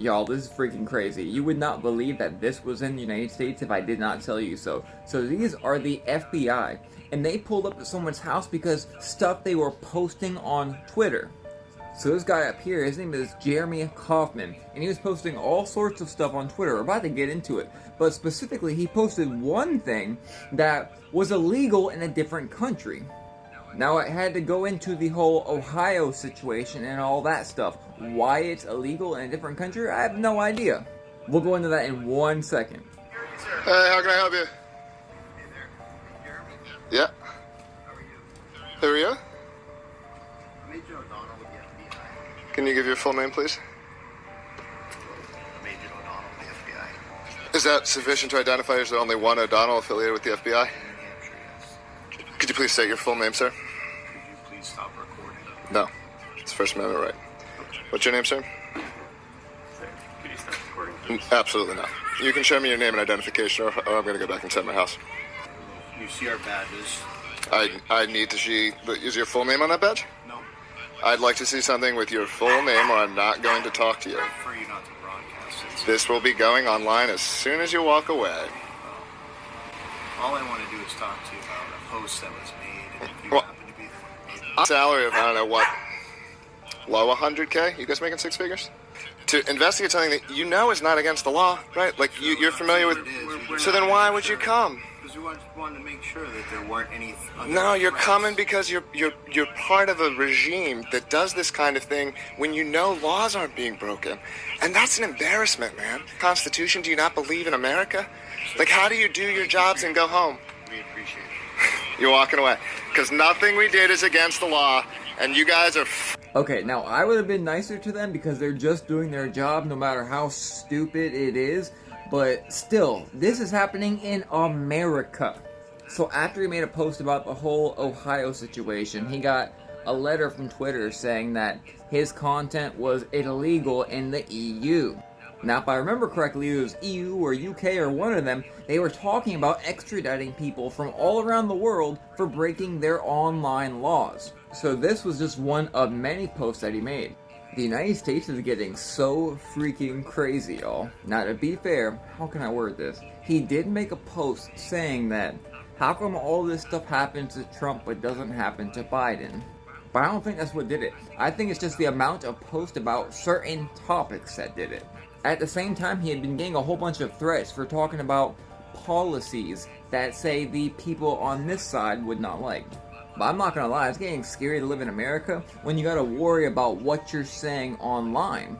Y'all, this is freaking crazy. You would not believe that this was in the United States if I did not tell you so. So these are the FBI, and they pulled up to someone's house because stuff they were posting on Twitter. So this guy up here, his name is Jeremy Kaufman, and he was posting all sorts of stuff on Twitter. We're about to get into it, but specifically he posted one thing that was illegal in a different country. Now it had to go into the whole Ohio situation and all that stuff. Why it's illegal in a different country, I have no idea. We'll go into that in 1 second. Hey, how can I help you? Hey there, Jeremy? Yeah. How are you? Who are you? Major O'Donnell with the FBI. Can you give your full name, please? Major O'Donnell with the FBI. Is that sufficient to identify as the only one O'Donnell affiliated with the FBI? New Hampshire, yes. Could you please state your full name, sir? Could you please stop recording? No. It's First Amendment right. What's your name, sir? Could you stop recording, please? Absolutely not. You can show me your name and identification, or I'm going to go back inside my house. You see our badges? I need to see... Is your full name on that badge? No. I'd like to see something with your full name, or I'm not going to talk to you. I prefer you not to broadcast it. This will be going online as soon as you walk away. All I want to do is talk to you about a post that was made, and if you Well, happen to be the one who made it. Salary of, I don't know what, low 100K? You guys making six figures? To investigate something that you know is not against the law, right? Like, you're familiar with... So then why would you come? Because we wanted to make sure that there weren't any other No, you're threats. coming because you're part of a regime that does this kind of thing when you know laws aren't being broken. And that's an embarrassment, man. Constitution, do you not believe in America? Like, how do you do your jobs and go home? We appreciate it. You're walking away. Because nothing we did is against the law, and you guys are... Okay, now I would have been nicer to them because they're just doing their job no matter how stupid it is. But still, this is happening in America. So after he made a post about the whole Ohio situation, he got a letter from Twitter saying that his content was illegal in the EU. Now, if I remember correctly, it was EU or UK or one of them, they were talking about extraditing people from all around the world for breaking their online laws. So this was just one of many posts that he made. The United States is getting so freaking crazy, y'all. Now, to be fair, how can I word this? He did make a post saying that, how come all this stuff happens to Trump but doesn't happen to Biden? But I don't think that's what did it. I think it's just the amount of posts about certain topics that did it. At the same time, he had been getting a whole bunch of threats for talking about policies that, say, the people on this side would not like. But I'm not gonna lie, it's getting scary to live in America when you gotta worry about what you're saying online.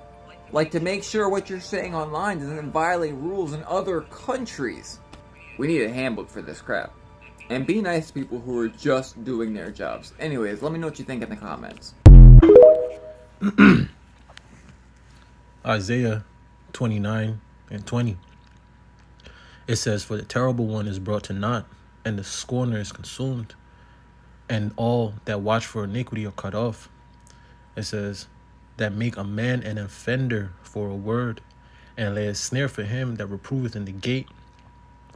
Like, to make sure what you're saying online doesn't violate rules in other countries. We need a handbook for this crap. And be nice to people who are just doing their jobs. Anyways, let me know what you think in the comments. Isaiah 29 and 20. It says, "For the terrible one is brought to naught, and the scorner is consumed, and all that watch for iniquity are cut off." It says, "That make a man an offender for a word, and lay a snare for him that reproveth in the gate,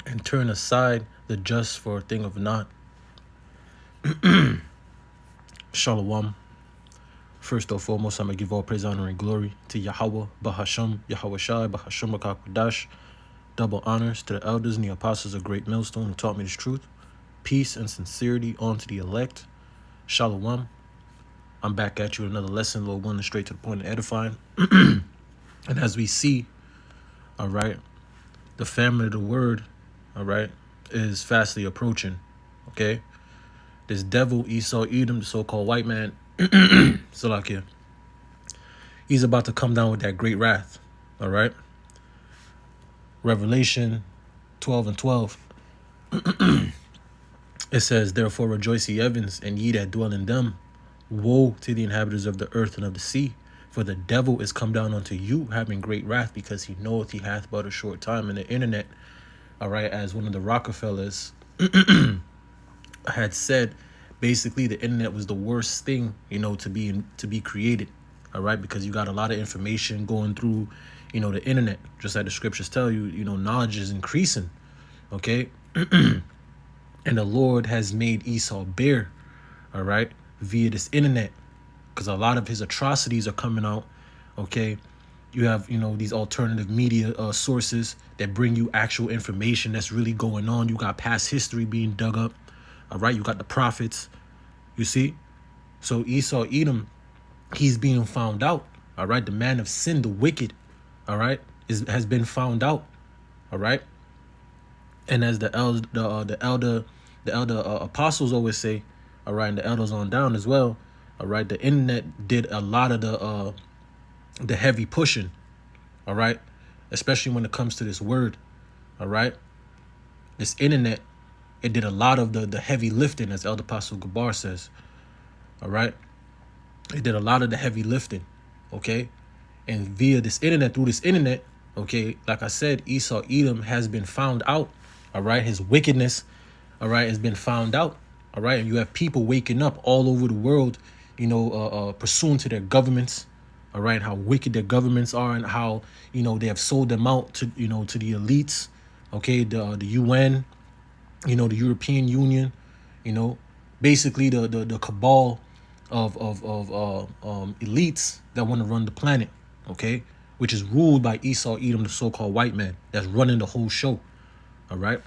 and turn aside the just for a thing of naught." Shalom. First and foremost, I'm going to give all praise, honor, and glory to Yahweh, Bahasham, Yahweh Shai, Bahasham HaKadosh. Double honors to the elders and the apostles of Great Millstone who taught me this truth. Peace and sincerity unto the elect. Shalom. I'm back at you with another lesson, Lord willing, straight to the point and edifying. And as we see, all right, the famine of the word, all right, is fastly approaching, okay? This devil, Esau, Edom, the so-called white man, Salakia, he's about to come down with that great wrath, all right? Revelation 12 and 12. It says, "Therefore rejoice, ye heavens, and ye that dwell in them. Woe to the inhabitants of the earth and of the sea, for the devil is come down unto you, having great wrath, because he knoweth he hath but a short time." And the internet, all right, as one of the Rockefellers had said, basically the internet was the worst thing, to be created, all right, because you got a lot of information going through, the internet. Just like the scriptures tell you, knowledge is increasing, okay? And the Lord has made Esau bare, all right, via this internet, because a lot of his atrocities are coming out, okay, You have, these alternative media sources that bring you actual information that's really going on. You got past history being dug up. All right. You got the prophets. You see? So Esau, Edom, he's being found out. All right. The man of sin, the wicked, all right, has been found out. All right. And as the elder apostles always say, all right, and the elders on down as well, all right, the internet did a lot of the heavy pushing, all right, especially when it comes to this word, all right. This internet, it did a lot of the heavy lifting, as Elder Apostle Gabar says, all right. It did a lot of the heavy lifting, okay. And via this internet, through this internet, okay, like I said, Esau, Edom has been found out, all right. His wickedness, all right, has been found out, all right. And you have people waking up all over the world, pursuing to their governments, all right, how wicked their governments are and how, they have sold them out to, to the elites, okay, the UN, the European Union, basically the cabal of elites that want to run the planet, okay, which is ruled by Esau, Edom, the so-called white man that's running the whole show, all right.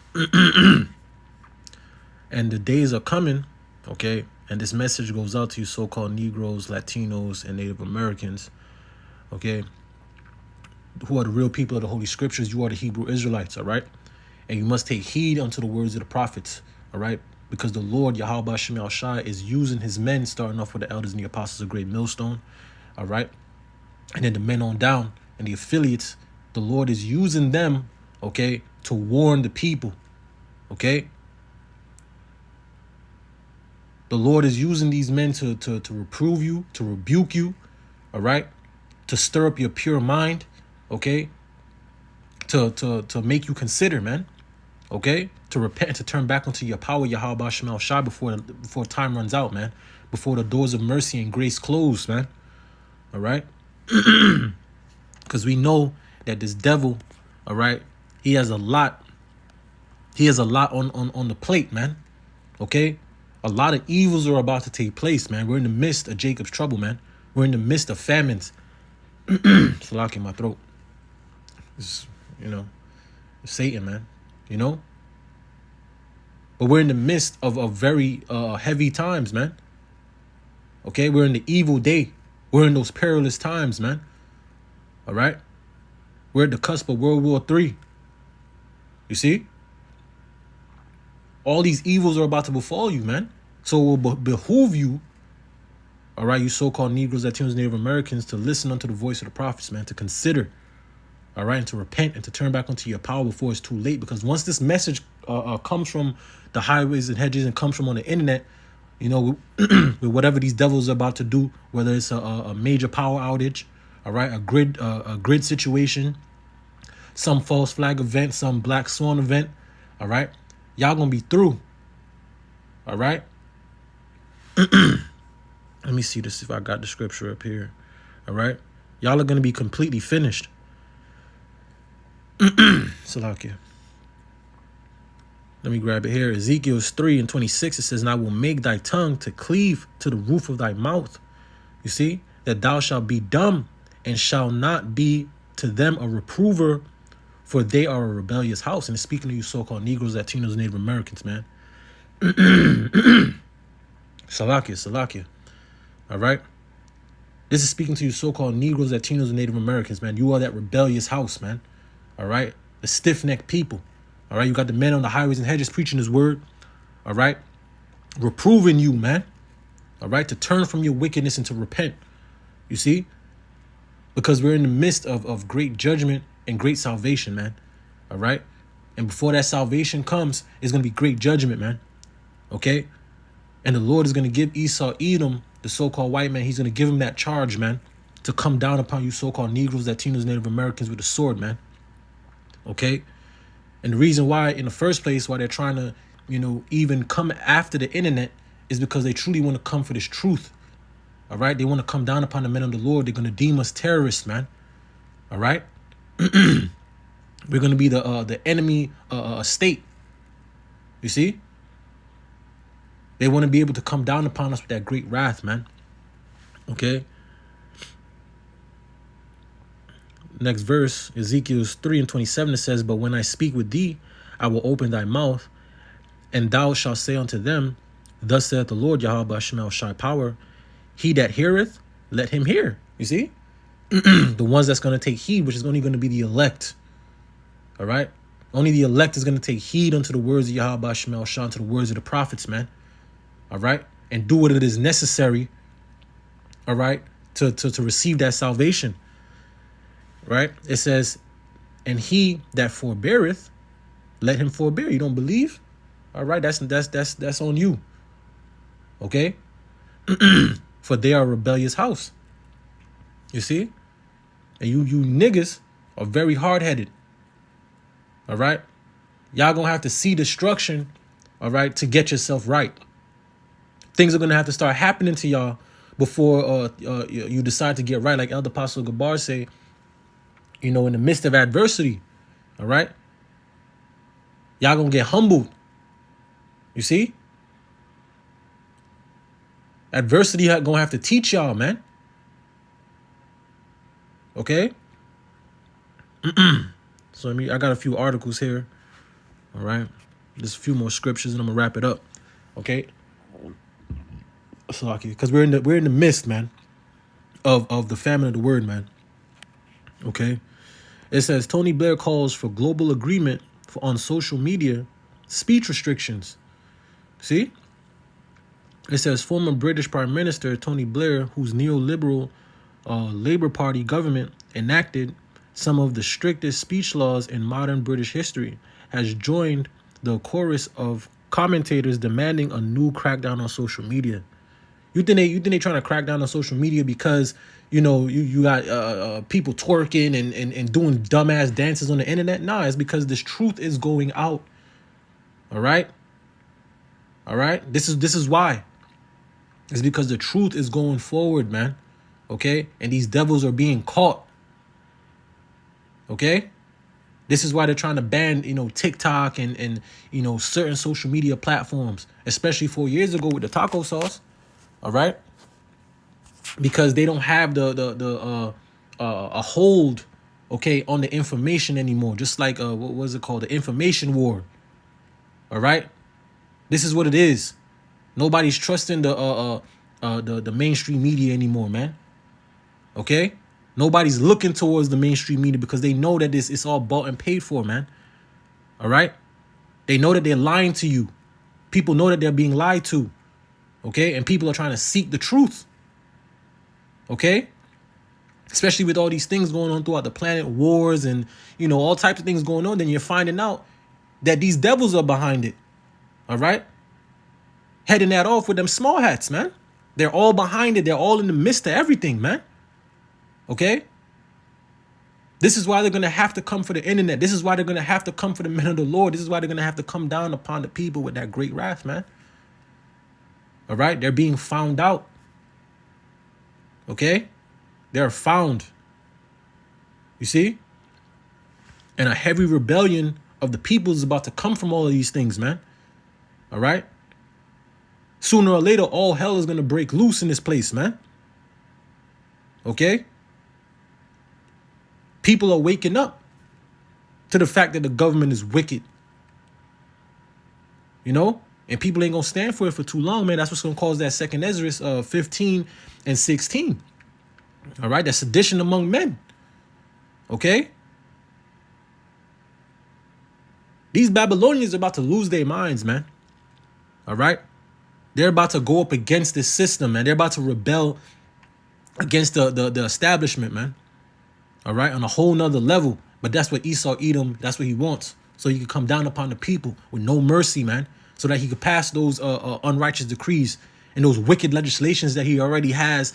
And the days are coming, okay, and this message goes out to you so-called Negroes, Latinos, and Native Americans, okay, who are the real people of the Holy Scriptures. You are the Hebrew Israelites, all right? And you must take heed unto the words of the prophets, all right? Because the Lord, Yahweh Hashem Shai, is using his men, starting off with the elders and the apostles of Great Millstone, all right? And then the men on down and the affiliates, the Lord is using them, okay, to warn the people, okay? The Lord is using these men to reprove you, to rebuke you, all right? To stir up your pure mind, okay? To make you consider, man, okay? To repent and to turn back into your power, Yahweh Shemel Shai, before time runs out, man. Before the doors of mercy and grace close, man. All right? Because we know that this devil, all right, he has a lot on the plate, man. Okay? A lot of evils are about to take place, man. We're in the midst of Jacob's trouble, man. We're in the midst of famines. It's locking my throat. It's, Satan, man. But we're in the midst of very heavy times, man. Okay? We're in the evil day. We're in those perilous times, man. All right? We're at the cusp of World War III. You see? All these evils are about to befall you, man. So it will behoove you, all right, you so-called Negroes, Latinos, Native Americans, to listen unto the voice of the prophets, man, to consider, all right, and to repent and to turn back onto your power before it's too late. Because once this message comes from the highways and hedges and comes from on the internet, with whatever these devils are about to do, whether it's a major power outage, all right, a grid situation, some false flag event, some black swan event, all right, y'all gonna be through, all right. Let me see this if I got the scripture up here, all right. Y'all are gonna be completely finished. Salakia. Let me grab it here. Ezekiel 3:26. It says, "And I will make thy tongue to cleave to the roof of thy mouth." You see, that thou shalt be dumb and shall not be to them a reprover, for they are a rebellious house. And it's speaking to you so-called Negroes, Latinos, Native Americans, man. Salakia. All right. This is speaking to you so-called Negroes, Latinos, and Native Americans, man. You are that rebellious house, man. All right. The stiff-necked people. All right. You got the men on the highways and hedges preaching his word. All right. Reproving you, man. All right. To turn from your wickedness and to repent. You see? Because we're in the midst of great judgment and great salvation, man. All right. And before that salvation comes, it's going to be great judgment, man. Okay. And the Lord is going to give Esau, Edom, the so-called white man, he's going to give him that charge, man, to come down upon you so-called Negroes, Latinos, Native Americans with a sword, man. Okay? And the reason why, in the first place, why they're trying to, even come after the internet is because they truly want to come for this truth. All right? They want to come down upon the men of the Lord. They're going to deem us terrorists, man. All right? We're going to be the enemy state. You see? They want to be able to come down upon us with that great wrath, man. Okay? next verse, Ezekiel 3:27, it says, "But when I speak with thee, I will open thy mouth, and thou shalt say unto them, Thus saith the Lord Yahweh Shemel Shai Power, he that heareth, let him hear." You see? The ones that's going to take heed, which is only going to be the elect. All right? Only the elect is going to take heed unto the words of Yahweh Shemel Shai, to the words of the prophets, man. All right? And do what it is necessary, all right, to receive that salvation. Right? It says, "And he that forbeareth, let him forbear." You don't believe? All right, that's on you. Okay? For they are a rebellious house. You see? And you niggas are very hard-headed. All right? Y'all gonna have to see destruction, all right, to get yourself right. Things are gonna have to start happening to y'all before you decide to get right. Like Elder Apostle Gabar say, in the midst of adversity, all right? Y'all gonna get humbled. You see? Adversity gonna have to teach y'all, man. Okay? So I got a few articles here. All right? Just a few more scriptures and I'm gonna wrap it up. Okay? So because we're in the midst, man, of the famine of the word, man. Okay? It says Tony Blair calls for global agreement on social media speech restrictions. See? It says former British Prime Minister Tony Blair, whose neoliberal Labour Party government enacted some of the strictest speech laws in modern British history, has joined the chorus of commentators demanding a new crackdown on social media. You think they trying to crack down on social media because you got people twerking and doing dumbass dances on the internet? Nah, it's because this truth is going out. All right. This is why. It's because the truth is going forward, man. Okay, and these devils are being caught. Okay, this is why they're trying to ban TikTok and certain social media platforms, especially 4 years ago with the taco sauce. All right, because they don't have a hold, okay, on the information anymore. Just like what was it called, the information war. All right, this is what it is. Nobody's trusting the mainstream media anymore, man. Okay, nobody's looking towards the mainstream media because they know that it's all bought and paid for, man. All right, they know that they're lying to you. People know that they're being lied to. Okay, and people are trying to seek the truth. Okay, especially with all these things going on throughout the planet, wars and all types of things going on. Then you're finding out that these devils are behind it. All right, heading that off with them small hats, man. They're all behind it. They're all in the midst of everything, man. Okay? This is why they're going to have to come for the internet. This is why they're going to have to come for the men of the Lord. This is why they're going to have to come down upon the people with that great wrath, man. All right? They're being found out. Okay? They're found. You see? And a heavy rebellion of the people is about to come from all of these things, man. All right? Sooner or later, all hell is going to break loose in this place, man. Okay? People are waking up to the fact that the government is wicked. And people ain't going to stand for it for too long, man. That's what's going to cause that second Ezra 15 and 16. All right? That's sedition among men. Okay? These Babylonians are about to lose their minds, man. All right? They're about to go up against this system, man. They're about to rebel against the establishment, man. All right? On a whole nother level. But that's what Esau Edom, that's what he wants. So he can come down upon the people with no mercy, man. So that he could pass those unrighteous decrees and those wicked legislations that he already has,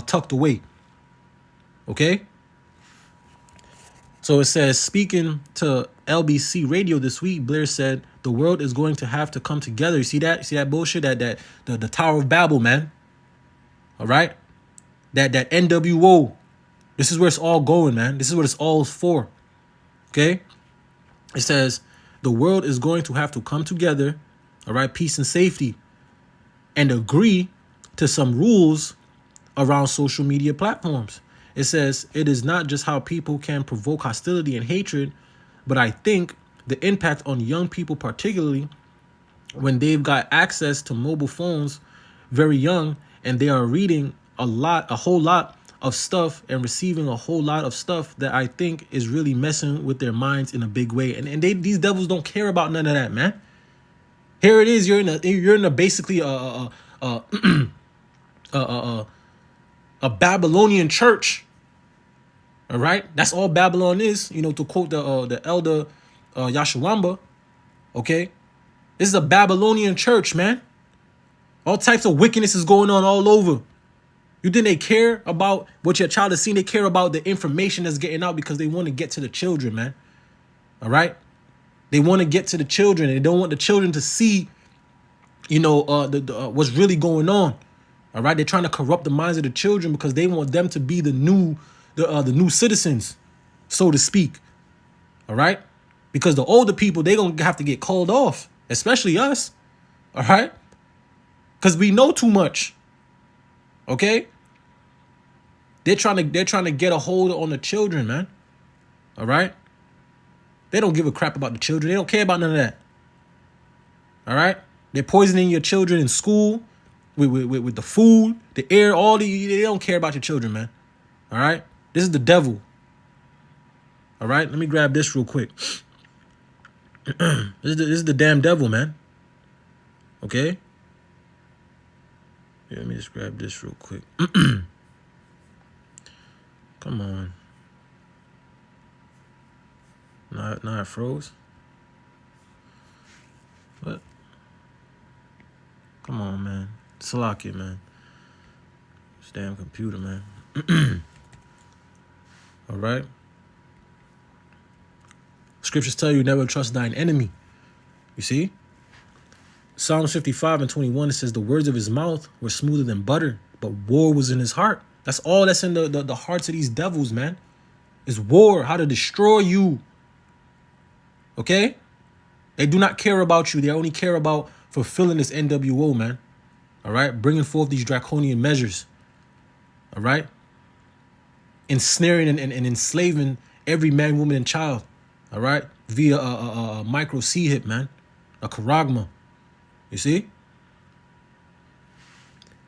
tucked away. Okay? So it says, speaking to LBC Radio this week, Blair said, the world is going to have to come together. You see that? See that bullshit? The Tower of Babel, man. All right? That NWO. This is where it's all going, man. This is what it's all for. Okay? It says, the world is going to have to come together, all right, peace and safety, and agree to some rules around social media platforms. It says, it is not just how people can provoke hostility and hatred, but I think the impact on young people, particularly when they've got access to mobile phones very young and they are reading a whole lot of stuff and receiving a whole lot of stuff that I think is really messing with their minds in a big way. And these devils don't care about none of that, man. Here it is. You're in a basically a Babylonian church. All right, that's all Babylon is. You know, to quote the elder Yashawamba. Okay, this is a Babylonian church, man. All types of wickedness is going on all over. You think they care about what your child is seeing? They care about the information that's getting out because they want to get to the children, man. All right, they want to get to the children. They don't want the children to see, you know, what's really going on. All right, they're trying to corrupt the minds of the children because they want them to be the new citizens, so to speak. All right, because the older people, they're gonna have to get called off, especially us. All right, because we know too much. Okay, they're trying to get a hold on the children, man. All right, they don't give a crap about the children. They don't care about none of that. All right, they're poisoning your children in school with the food, the air, they don't care about your children, man. All right, this is the devil. All right, let me grab this real quick. This is the damn devil, man. Okay. Yeah, let me just grab this real quick. Come on. Now it froze. What? Come on, man. Salakia, man. This damn computer, man. All right. Scriptures tell you never trust thine enemy. You see? Psalms 55 and 21, it says the words of his mouth were smoother than butter, but war was in his heart. That's all that's in the hearts of these devils, man. Is war, how to destroy you. Okay? They do not care about you. They only care about fulfilling this NWO, man. All right? Bringing forth these draconian measures. All right? Ensnaring and enslaving every man, woman, and child. All right? Via a micro C-hip, man. A charagma. You see?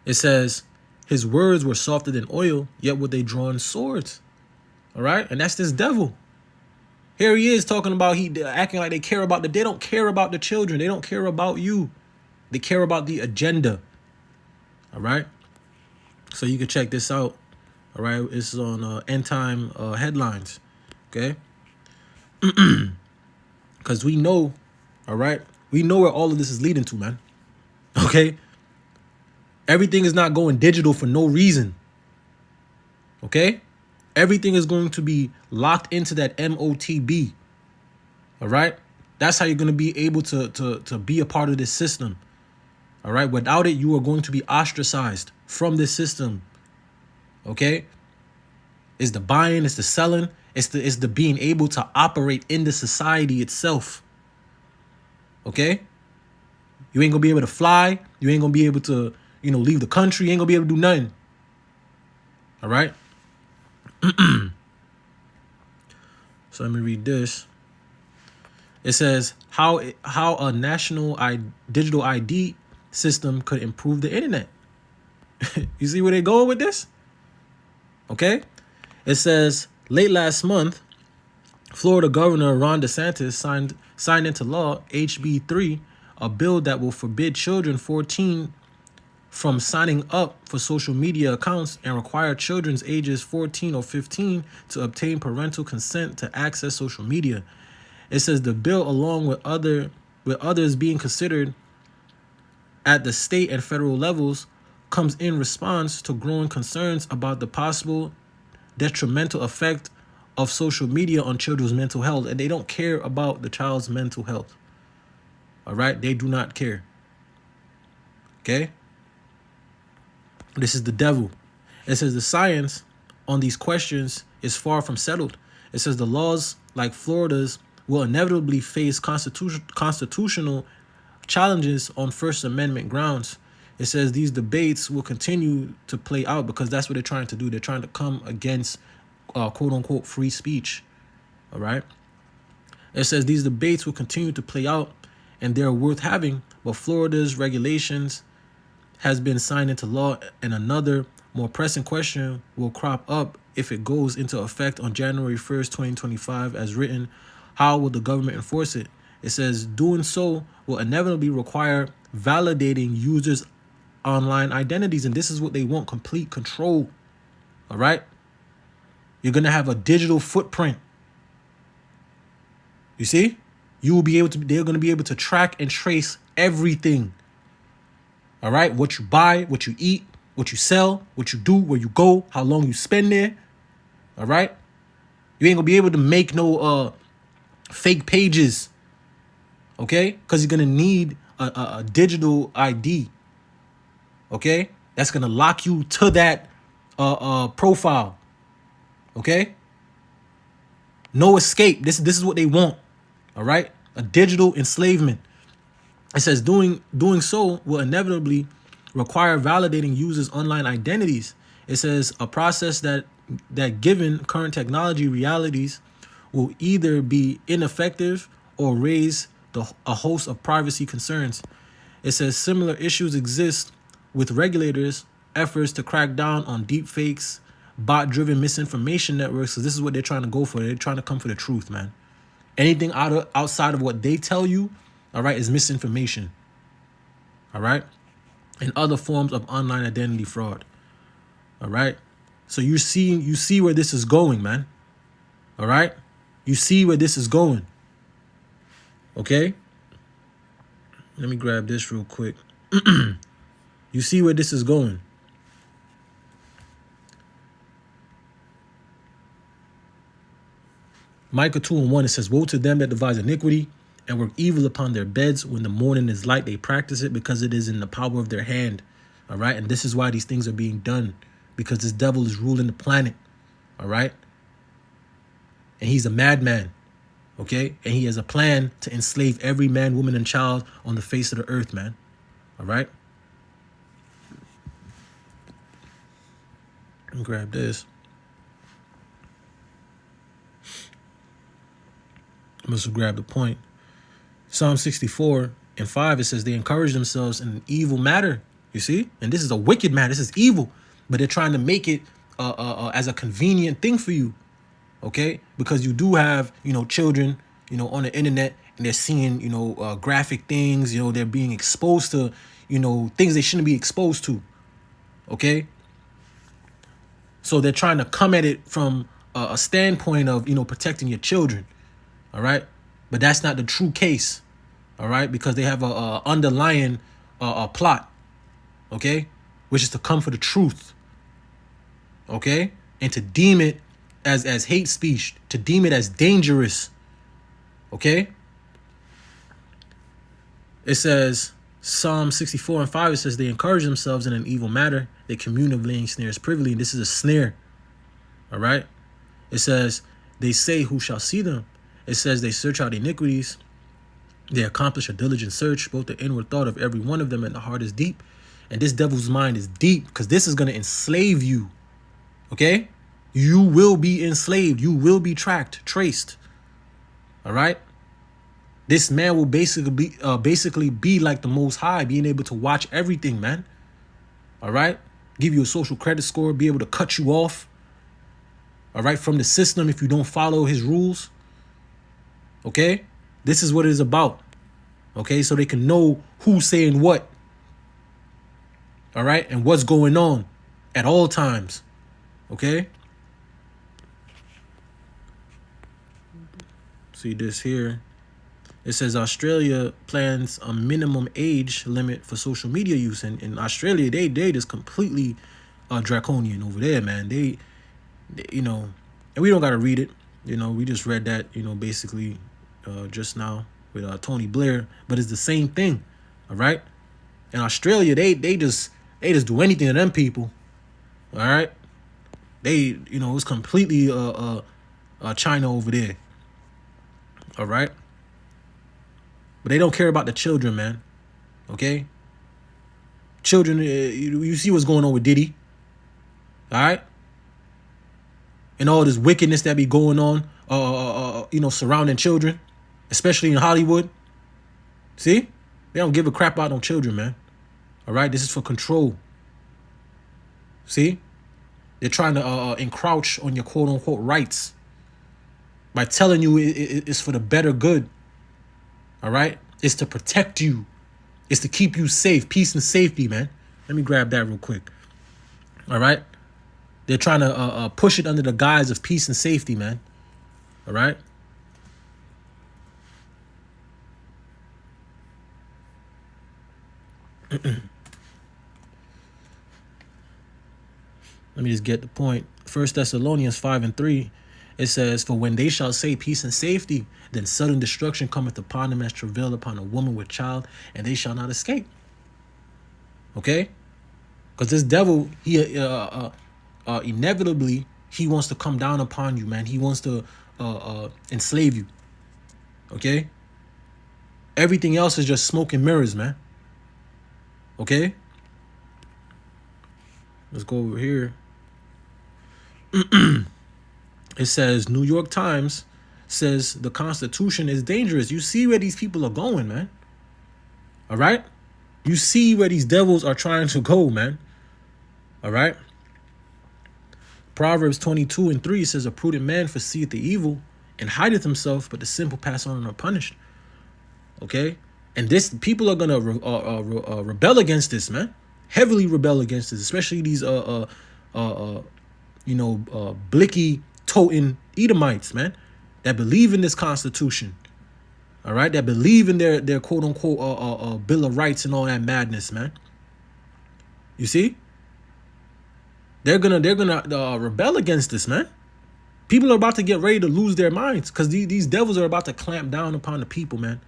It says, his words were softer than oil, yet would they drawn swords. All right? And that's this devil. Here he is talking about acting like they care about they don't care about the children. They don't care about you. They care about the agenda. All right? So you can check this out. All right? It's on End Time Headlines. Okay? Because we know, all right? We know where all of this is leading to, man. Okay? Everything is not going digital for no reason. Okay? Everything is going to be locked into that MOTB. All right? That's how you're going to be able to be a part of this system. All right? Without it, you are going to be ostracized from this system. Okay? It's the buying, it's the selling, it's the being able to operate in the society itself. Okay? You ain't gonna be able to fly. You ain't gonna be able to, leave the country. You ain't gonna be able to do nothing. All right? So let me read this. It says how a national digital ID system could improve the internet. You see where they're going with this? Okay? It says late last month, Florida Governor Ron DeSantis signed into law HB 3, a bill that will forbid children 14 from signing up for social media accounts and require children's ages 14 or 15 to obtain parental consent to access social media. It says the bill, along with others being considered at the state and federal levels, comes in response to growing concerns about the possible detrimental effect of social media on children's mental health. And they don't care about the child's mental health. All right? They do not care. Okay? This is the devil. It says the science on these questions is far from settled. It says the laws like Florida's will inevitably face constitutional challenges on First Amendment grounds. It says these debates will continue to play out because that's what they're trying to do. They're trying to come against quote unquote free speech. All right. It says these debates will continue to play out and they're worth having, but Florida's regulations has been signed into law, and another more pressing question will crop up if it goes into effect on January 1st, 2025 as written. How will the government enforce it? It says doing so will inevitably require validating users' online identities, and this is what they want: complete control. All right? You're going to have a digital footprint. You see? You will be able to, they're going to be able to track and trace everything. All right? What you buy, what you eat, what you sell, what you do, where you go, how long you spend there. All right? You ain't going to be able to make no fake pages. Okay? Because you're going to need a digital ID. Okay? That's going to lock you to that profile. Okay? No escape. This is what they want. All right? A digital enslavement. It says doing so will inevitably require validating users' online identities. It says a process that given current technology realities will either be ineffective or raise a host of privacy concerns. It says similar issues exist with regulators' efforts to crack down on deepfakes, bot-driven misinformation networks. So this is what they're trying to go for. They're trying to come for the truth, man. Anything outside of what they tell you, all right, is misinformation. All right? And other forms of online identity fraud. All right? So you see where this is going, man. All right? You see where this is going. Okay? Let me grab this real quick. You see where this is going. Micah 2:1, it says, woe to them that devise iniquity and work evil upon their beds. When the morning is light, they practice it because it is in the power of their hand. All right. And this is why these things are being done, because this devil is ruling the planet. All right. And he's a madman. OK, and he has a plan to enslave every man, woman and child on the face of the earth, man. All right. Let me grab this. I must have grabbed the point. Psalm 64:5, it says they encourage themselves in an evil matter. You see? And this is a wicked matter. This is evil. But they're trying to make it as a convenient thing for you. Okay? Because you do have, children, on the internet, and they're seeing, graphic things. They're being exposed to, things they shouldn't be exposed to. Okay? So they're trying to come at it from a standpoint of, protecting your children. All right. But that's not the true case. All right. Because they have a underlying plot. OK, which is to come for the truth. OK, and to deem it as hate speech, to deem it as dangerous. OK, it says Psalm 64:5, it says they encourage themselves in an evil matter. They commune of laying snares privily. And this is a snare. All right. It says they say, who shall see them? It says they search out iniquities. They accomplish a diligent search, both the inward thought of every one of them, and the heart is deep. And this devil's mind is deep because this is going to enslave you. Okay? You will be enslaved. You will be tracked, traced. All right? This man will basically be like the Most High, being able to watch everything, man. All right? Give you a social credit score, be able to cut you off. All right? From the system if you don't follow his rules. Okay, this is what it is about. Okay, so they can know who's saying what. All right, and what's going on at all times. Okay. See this here. It says Australia plans a minimum age limit for social media use. And in Australia, they just completely draconian over there, man. They, and we don't got to read it. We just read that, basically just now with Tony Blair, but it's the same thing. All right. In Australia, they just do anything to them people. All right. They, it's completely China over there. All right. But they don't care about the children, man. Okay. Children, you see what's going on with Diddy. All right? And all this wickedness that be going on, surrounding children, especially in Hollywood. See? They don't give a crap about no children, man. All right? This is for control. See? They're trying to encroach on your quote-unquote rights by telling you it's for the better good. All right? It's to protect you. It's to keep you safe. Peace and safety, man. Let me grab that real quick. All right? They're trying to push it under the guise of peace and safety, man. All right? Let me just get the point. 1 Thessalonians 5:3, it says, "For when they shall say peace and safety, then sudden destruction cometh upon them as travail upon a woman with child, and they shall not escape." Okay? Because this devil, he inevitably, he wants to come down upon you, man. He wants to enslave you. Okay? Everything else is just smoke and mirrors, man. Okay? Let's go over here. It says, New York Times says the Constitution is dangerous. You see where these people are going, man. All right? You see where these devils are trying to go, man. All right? Proverbs 22:3 says, "A prudent man foreseeth the evil and hideth himself, but the simple pass on and are punished." Okay? And this, people are going to rebel against this, man. Heavily rebel against this, especially these blicky toting Edomites, man, that believe in this Constitution. All right, that believe in their quote unquote Bill of Rights and all that madness, man. You see, they're gonna rebel against this, man. People are about to get ready to lose their minds because these devils are about to clamp down upon the people, man.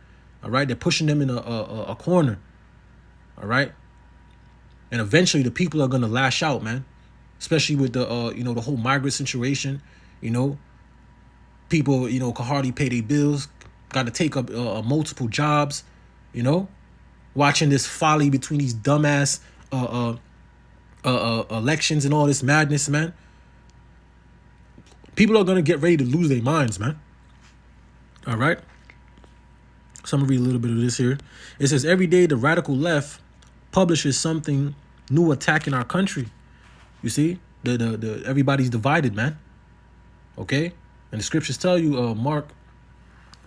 All right, they're pushing them in a corner. All right, and eventually the people are gonna lash out, man. Especially with the the whole migrant situation. People can hardly pay their bills, got to take up multiple jobs. Watching this folly between these dumbass elections and all this madness, man. People are gonna get ready to lose their minds, man. All right. So I'm gonna read a little bit of this here. It says, "Every day the radical left publishes something new attacking our country." You see, the everybody's divided, man. Okay, and the scriptures tell you, Mark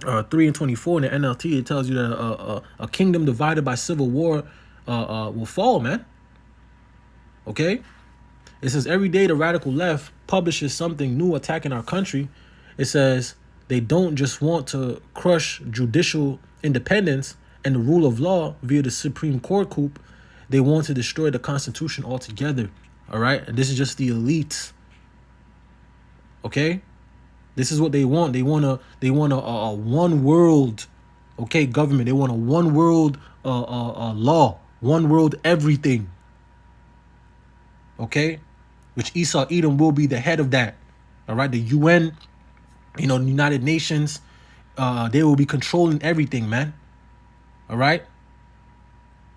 3:24 in the NLT, it tells you that a kingdom divided by civil war will fall, man. Okay, it says every day the radical left publishes something new attacking our country. It says they don't just want to crush judicial independence and the rule of law via the Supreme Court coup. They want to destroy the Constitution altogether. All right, and this is just the elites. Okay, this is what they want. They want a one world, okay, government. They want a one world law, one world everything. Okay, which Esau Edom will be the head of that. All right, the UN, the United Nations, they will be controlling everything, man. All right,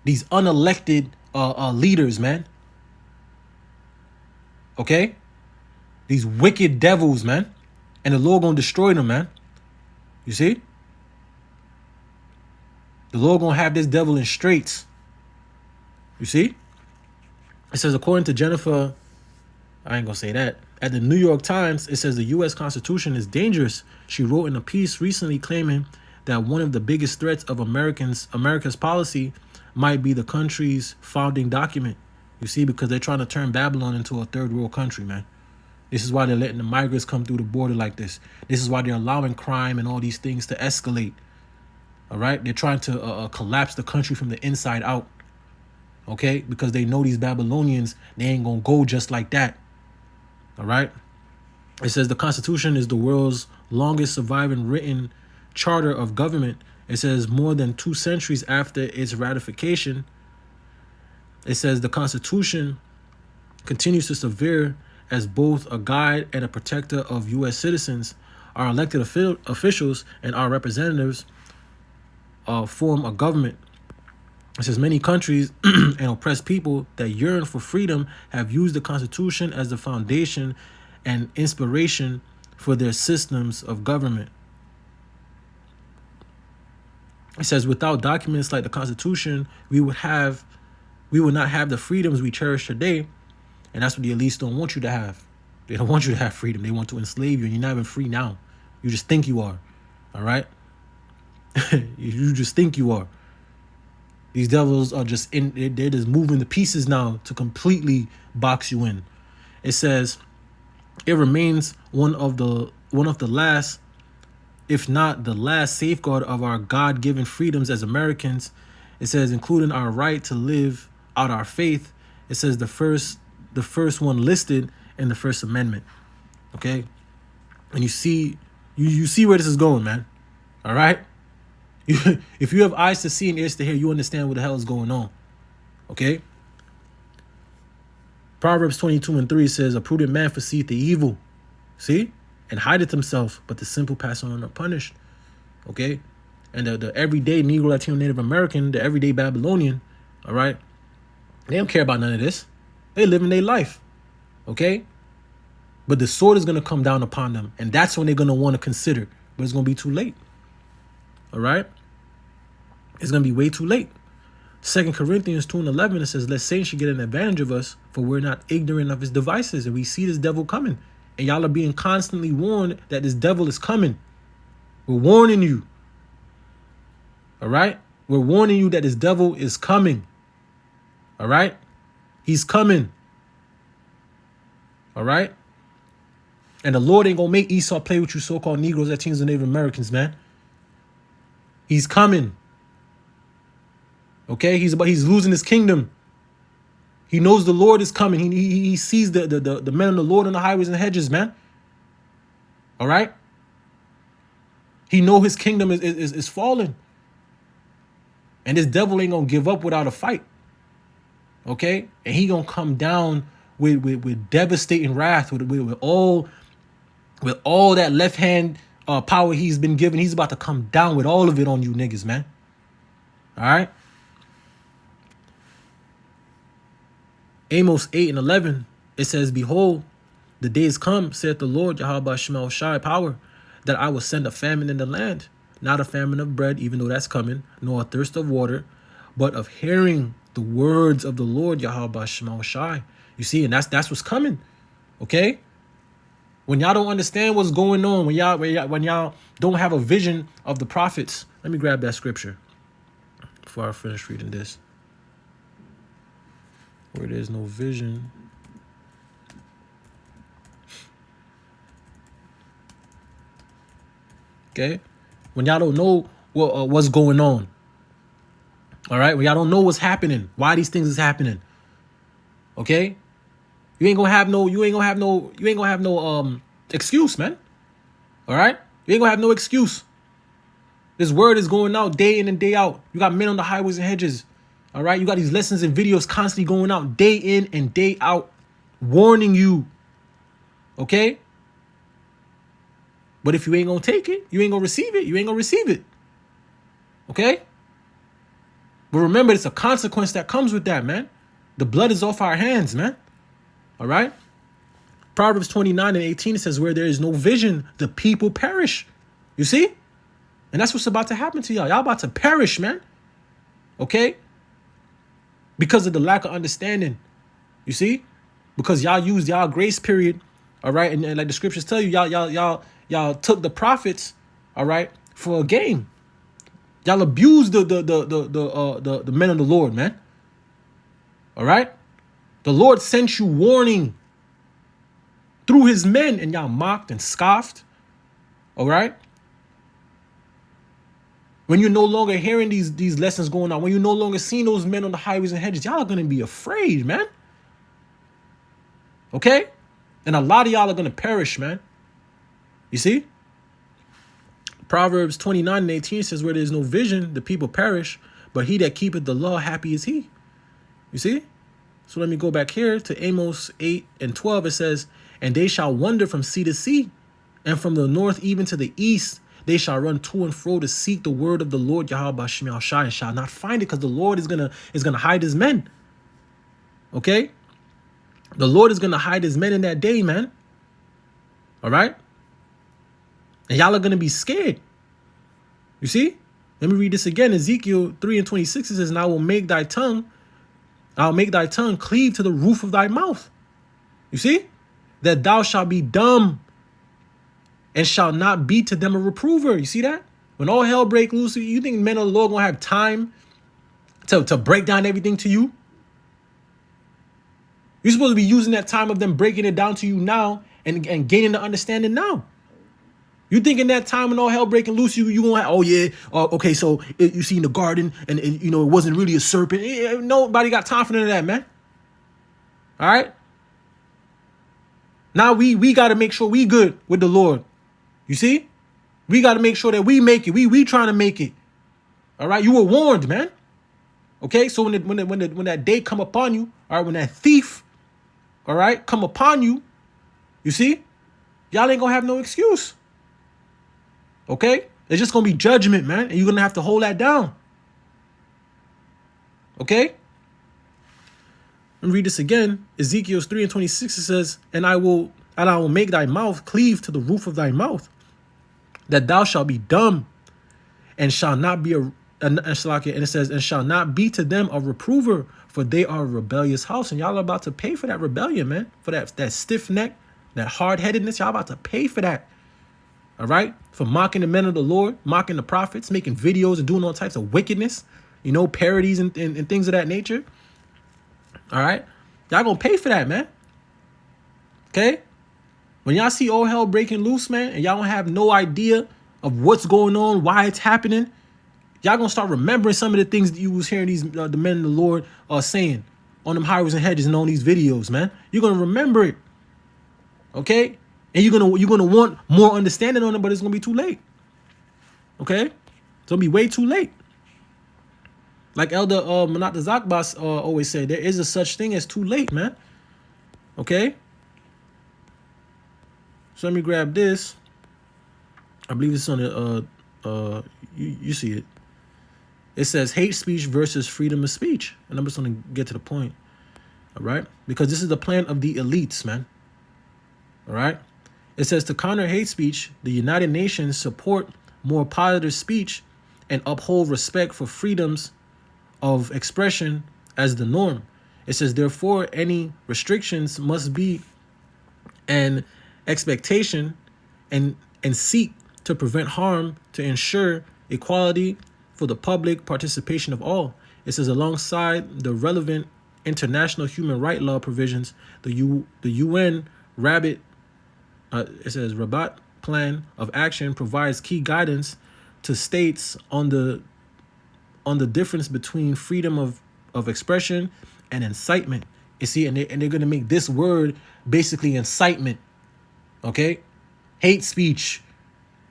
these unelected leaders, man. Okay? These wicked devils, man. And the Lord gonna destroy them, man. You see? The Lord gonna have this devil in straits. You see? It says, according to Jennifer, I ain't gonna say that. At the New York Times, it says the U.S. Constitution is dangerous. She wrote in a piece recently claiming that one of the biggest threats of America's policy might be the country's founding document. You see, because they're trying to turn Babylon into a third world country, man. This is why they're letting the migrants come through the border like this. This is why they're allowing crime and all these things to escalate. All right? They're trying to collapse the country from the inside out. Okay? Because they know these Babylonians, they ain't going to go just like that. All right? It says the Constitution is the world's longest surviving written charter of government. It says more than 2 centuries after its ratification. It says the Constitution continues to serve as both a guide and a protector of U.S. citizens. Our elected officials and our representatives form a government. It says many countries and oppressed people that yearn for freedom have used the Constitution as the foundation and inspiration for their systems of government. It says without documents like the Constitution, we would not have the freedoms we cherish today. And that's what the elites don't want you to have. They don't want you to have freedom. They want to enslave you, and you're not even free now. You just think you are. All right? You just think you are. These devils are just they're just moving the pieces now to completely box you in. It says it remains one of the last, if not the last, safeguard of our God-given freedoms as Americans. It says including our right to live out our faith. It says the first one listed in the First Amendment. Okay? And you see where this is going, man. All right? If you have eyes to see and ears to hear, you understand what the hell is going on. Okay? Proverbs 22:3 says, a prudent man foreseeth the evil. See? And hideth himself, but the simple pass on unpunished. Okay? And the everyday Negro, Latino, Native American, the everyday Babylonian, all right? They don't care about none of this. They living their life. Okay? But the sword is going to come down upon them. And that's when they're going to want to consider. But it's going to be too late. All right? It's going to be way too late. 2 Corinthians 2:11, it says, lest Satan should get an advantage of us, for we're not ignorant of his devices. And we see this devil coming. And y'all are being constantly warned that this devil is coming. We're warning you. All right? We're warning you that this devil is coming. All right? He's coming. All right? And the Lord ain't going to make Esau play with you so-called Negroes, Latinos, and Native Americans, man. He's coming. Okay? He's losing his kingdom. He knows the Lord is coming. He sees the men of the Lord on the highways and hedges, man. All right? He know his kingdom is falling. And this devil ain't going to give up without a fight. Okay? And he going to come down with devastating wrath, with all that left hand power he's been given. He's about to come down with all of it on you niggas, man. All right? Amos 8:11, it says, behold, the days come, saith the Lord, Yahweh Shemel Shai, power, that I will send a famine in the land, not a famine of bread, even though that's coming, nor a thirst of water, but of hearing the words of the Lord, Yahweh Shemel Shai. You see, and that's what's coming. Okay? When y'all don't understand what's going on, when y'all don't have a vision of the prophets. Let me grab that scripture before I finish reading this. Where there's no vision. Okay? When y'all don't know what's going on. All right? When y'all don't know what's happening, why these things is happening. Okay? You ain't gonna have no excuse, man. All right? You ain't gonna have no excuse. This word is going out day in and day out. You got men on the highways and hedges. All right? You got these lessons and videos constantly going out day in and day out, warning you. Okay? But if you ain't gonna take it, you ain't gonna receive it. You ain't gonna receive it. Okay? But remember, it's a consequence that comes with that, man. The blood is off our hands, man. All right? Proverbs 29:18 says, where there is no vision, the people perish. You see? And that's what's about to happen to y'all. Y'all about to perish, man. Okay? Because of the lack of understanding. You see? Because y'all used y'all grace period. All right? And like the scriptures tell you, y'all took the prophets, all right, for a game. Y'all abused the men of the Lord, man. All right? The Lord sent you warning through his men, and y'all mocked and scoffed. All right? When you're no longer hearing these lessons going on, when you're no longer seeing those men on the highways and hedges, y'all are going to be afraid, man. Okay? And a lot of y'all are going to perish, man. You see? Proverbs 29:18 says, where there's no vision, the people perish, but he that keepeth the law, happy is he. You see? So let me go back here to Amos 8:12. It says, and they shall wander from sea to sea, and from the north even to the east. they shall run to and fro to seek the word of the Lord Yahweh B'Shem Yahushua and shall not find it, because the Lord is gonna hide his men. Okay? The Lord is gonna hide his men in that day, man. All right? And y'all are gonna be scared. You see? Let me read this again. Ezekiel 3:26, it says, and I'll make thy tongue cleave to the roof of thy mouth. You see? That thou shalt be dumb and shalt not be to them a reprover. You see that? When all hell break loose, you think men of the Lord gonna have time to break down everything to you? You're supposed to be using that time of them breaking it down to you now and gaining the understanding now. You think in that time when all hell breaking loose, you gonna have, oh yeah, okay, so you see in the garden and you know it wasn't really a serpent. Nobody got time for none of that, man. All right. Now we got to make sure we good with the Lord. You see, we got to make sure that we make it. We trying to make it. All right. You were warned, man. Okay. So when that day come upon you, all right, when that thief, all right, come upon you, you see, y'all ain't gonna have no excuse. Okay? It's just going to be judgment, man. And you're going to have to hold that down. Okay? Let me read this again. Ezekiel 3:26, it says, and I will make thy mouth cleave to the roof of thy mouth, that thou shalt be dumb and shall not be and it says, and shall not be to them a reprover, for they are a rebellious house. And y'all are about to pay for that rebellion, man. For that stiff neck, that hard-headedness. Y'all about to pay for that. All right? For mocking the men of the Lord, mocking the prophets, making videos and doing all types of wickedness, you know, parodies and things of that nature. All right? Y'all gonna pay for that, man. Okay? When y'all see all hell breaking loose, man, and y'all don't have no idea of what's going on, why it's happening, y'all gonna start remembering some of the things that you was hearing these the men of the Lord saying on them highways and hedges and on these videos, man. You're gonna remember it. Okay? And you're gonna want more understanding on it, but it's gonna be too late. Okay? It's gonna be way too late. Like Elder Manat the Zakbas always said, there is a such thing as too late, man. Okay? So let me grab this. I believe it's on the you see it. It says hate speech versus freedom of speech. And I'm just gonna get to the point. All right? Because this is the plan of the elites, man. All right? It says to counter hate speech, the United Nations support more positive speech and uphold respect for freedoms of expression as the norm. It says, therefore, any restrictions must be an expectation and seek to prevent harm to ensure equality for the public participation of all. It says, alongside the relevant international human rights law provisions, the UN Rabat Plan of Action provides key guidance to states on the difference between freedom of expression and incitement. You see, and they're going to make this word basically incitement. Okay? Hate speech.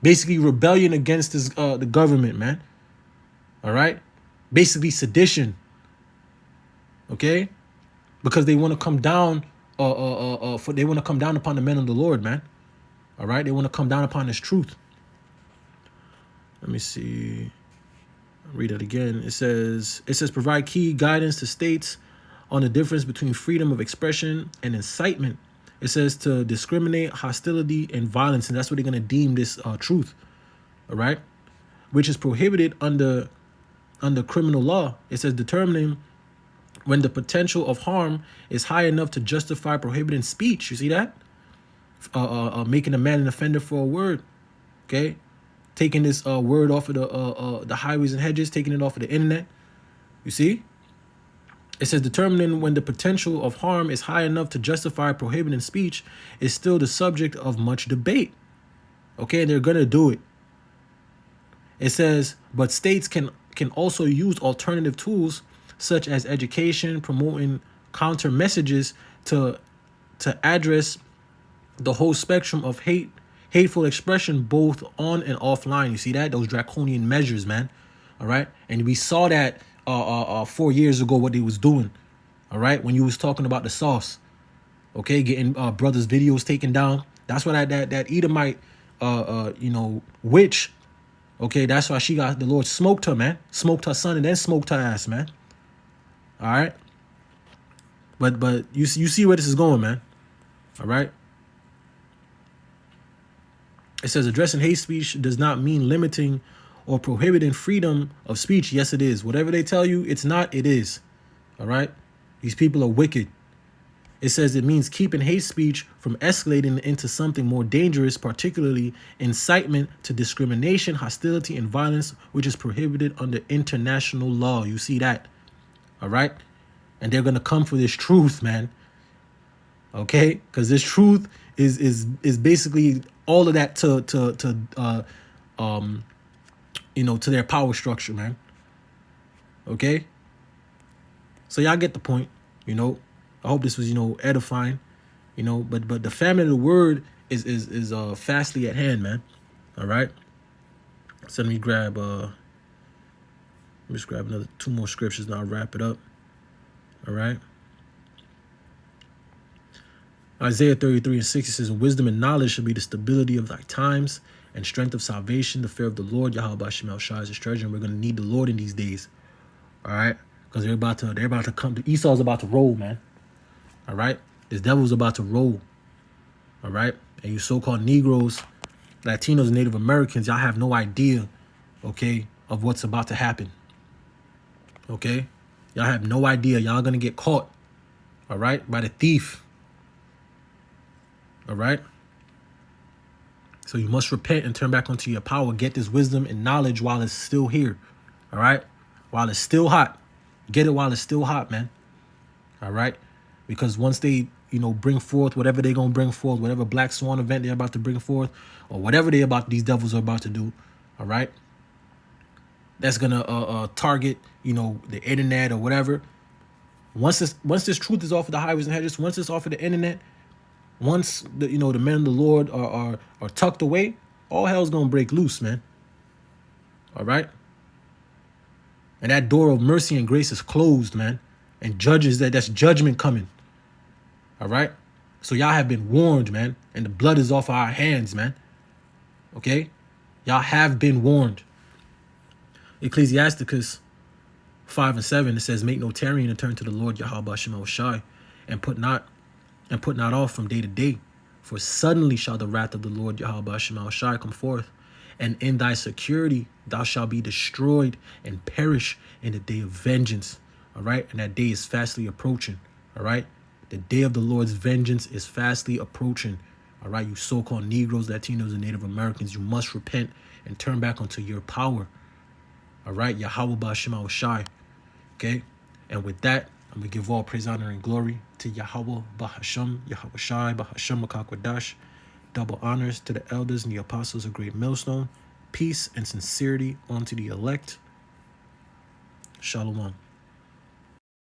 Basically rebellion against the government, man. All right? Basically sedition. Okay? Because they want to come down they want to come down upon the men of the Lord, man. All right? They want to come down upon this truth. Let me see. Read it again. It says provide key guidance to states on the difference between freedom of expression and incitement. It says to discriminate, hostility, and violence, and that's what they're going to deem this truth. All right? Which is prohibited under criminal law. It says determining when the potential of harm is high enough to justify prohibiting speech. You see that? Making a man an offender for a word. Okay? Taking this word off of the highways and hedges, taking it off of the internet. You see? It says determining when the potential of harm is high enough to justify prohibiting speech is still the subject of much debate. Okay, and they're going to do it. It says, but states can also use alternative tools such as education, promoting counter messages to address the whole spectrum of hateful expression, both on and offline. You see that? Those draconian measures, man. All right. And we saw that 4 years ago, what they was doing. All right. When you was talking about the sauce. Okay. Getting brothers' videos taken down. That's what that Edomite, witch Okay, that's why the Lord smoked her, man. Smoked her son and then smoked her ass, man. All right. But you see where this is going, man. All right. It says addressing hate speech does not mean limiting or prohibiting freedom of speech. Yes, it is. Whatever they tell you, it's not, it is. All right. These people are wicked. It says it means keeping hate speech from escalating into something more dangerous, particularly incitement to discrimination, hostility, and violence, which is prohibited under international law. You see that? All right? And they're going to come for this truth, man. Okay? Because this truth is basically all of that to their power structure, man. Okay? So y'all get the point, I hope this was, edifying, but the famine of the word is fastly at hand, man. All right. So let me just grab another 2 more scriptures and I'll wrap it up. All right. Isaiah 33:6 says, wisdom and knowledge shall be the stability of thy times and strength of salvation. The fear of the Lord, Yahweh Bashim El Shai is his treasure. And we're going to need the Lord in these days. All right. Because they're about to come. Esau's about to roll, man. All right. This devil's about to roll. All right. And you so-called Negroes, Latinos, and Native Americans, y'all have no idea, okay, of what's about to happen. Okay. Y'all have no idea. Y'all going to get caught. All right. By the thief. All right. So you must repent and turn back onto your power. Get this wisdom and knowledge while it's still here. All right. While it's still hot. Get it while it's still hot, man. All right. Because once they, bring forth whatever they're going to bring forth, whatever Black Swan event they're about to bring forth, or whatever these devils are about to do, all right, that's going to target, the internet or whatever. Once this truth is off of the highways and hedges, once it's off of the internet, once the men of the Lord are tucked away, all hell's going to break loose, man. All right. And that door of mercy and grace is closed, man. And that's judgment coming. All right. So y'all have been warned, man. And the blood is off our hands, man. Okay. Y'all have been warned. Ecclesiasticus 5:7, it says, make no tarrying and turn to the Lord Yahweh Bashim El Shai, and put not off from day to day. For suddenly shall the wrath of the Lord Yahweh Bashim El Shai come forth, and in thy security thou shalt be destroyed and perish in the day of vengeance. All right. And that day is fastly approaching. All right. The day of the Lord's vengeance is fastly approaching. All right. You so-called Negroes, Latinos, and Native Americans, you must repent and turn back onto your power. All right. Yahweh Bashim El Shai. Okay. And with that, I'm going to give all praise, honor, and glory to Yahweh Bahasham, Yahweh Shai, Bahasham Makakwadash. Double honors to the elders and the apostles of Great Millstone. Peace and sincerity unto the elect. Shalom.